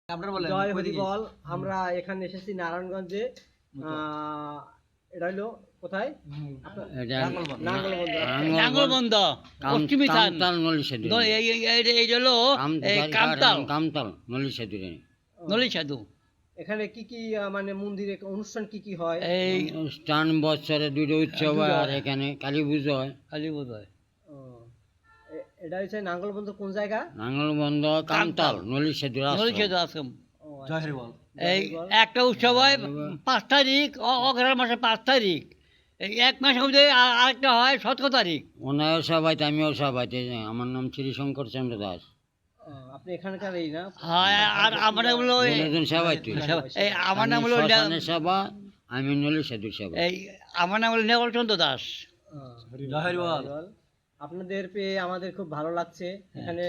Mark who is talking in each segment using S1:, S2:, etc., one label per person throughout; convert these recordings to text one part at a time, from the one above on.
S1: জয় হরিবল। আমরা এখানে এসেছি নারায়ণগঞ্জে। এটা হলো কোথায়?
S2: নাঙ্গলবন্ধ পশ্চিমী থান এই হলো
S3: কামতাল
S2: নলি সাধু।
S1: এখানে কি কি মানে মন্দিরে অনুষ্ঠান কি কি হয়?
S2: এই
S3: অনুষ্ঠান বছরে দুটো উৎসব হয়, আর এখানে কালী পুজো হয়।
S2: কালী পুজো হয়।
S1: এটা হচ্ছে নাঙ্গলবন্ধ কোন জায়গা?
S3: নাঙ্গলবন্ধ কামতাল নলি সেতু
S2: আশ্রম।
S1: জয় হরিবল।
S2: এই একটা উৎসব হয় 5 তারিখ, অগ্রহায়ণ মাসের 5 তারিখ। এই এক মাসের মধ্যে আরেকটা হয় 17 তারিখ।
S3: ওনারও সবাইতে, আমিও সবাইতে। আমার নাম শ্রী শঙ্কর চন্দ্র দাস।
S1: আপনি এখানকার এই না?
S2: হ্যাঁ, আর আমার নাম হলো এই আমার নাম হলো
S3: সভা, আমি নলি সেতু সভা।
S2: এই আমার নাম হলো নেগলচন্দ্র দাস।
S1: জয় হরিবল। আপনাদের পেয়ে আমাদের খুব ভালো লাগছে। এখানে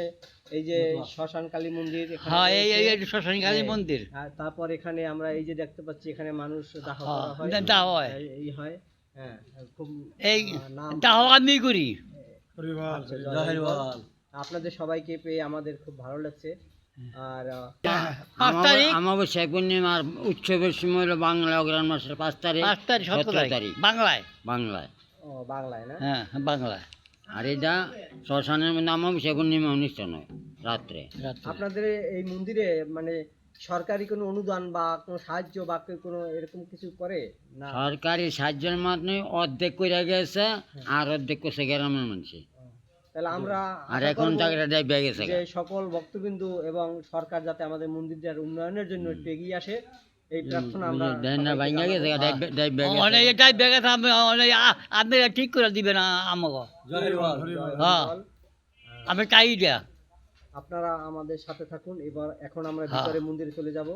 S1: এই যে শ্মশান কালী মন্দির,
S2: হ্যাঁ এই শ্মশান কালী মন্দির।
S1: আর তারপর এখানে আমরা এই যে দেখতে পাচ্ছি এখানে মানুষ দাহ করা হয়,
S2: দাহ হয়
S1: এই হয়। হ্যাঁ, খুব
S2: এই দাহ আমি করি।
S1: জয় হরিবল। আপনাদের সবাইকে পেয়ে আমাদের খুব ভালো লাগছে। আর
S2: 5 তারিখ
S3: অমাবস্যা পূর্ণিমার উৎসবের সময় হলো বাংলা অগ্রহায়ণ মাসের 5 তারিখ 17 তারিখ
S2: বাংলায়।
S1: বাংলায় না?
S2: হ্যাঁ, বাংলায়।
S3: আর এটা শ্মশানের মধ্যে অমাবস্যা পূর্ণিমা অনুষ্ঠান হয় রাত্রে।
S1: আপনাদের এই মন্দিরে মানে সরকারি কোনো অনুদান বা কোনো সাহায্য বা কোনো এরকম কিছু করে না?
S3: সরকারি সাহায্যের মাধ্যমে অর্ধেক করে গেছে, আর অর্ধেক করছে গ্রামের মানুষে।
S1: তাহলে আমরা
S3: আর এখন গেছে
S1: যে সকল ভক্তবিন্দু এবং সরকার যাতে আমাদের মন্দিরটার উন্নয়নের জন্য একটু এগিয়ে আসে, এই প্রার্থনা আমরা
S2: আপনি ঠিক করে দিবেন আমাকে। হ্যাঁ, আমি চাই দিয়া।
S1: আপনারা আমাদের সাথে থাকুন। এখন আমরা ভিতরে মন্দিরে চলে যাব।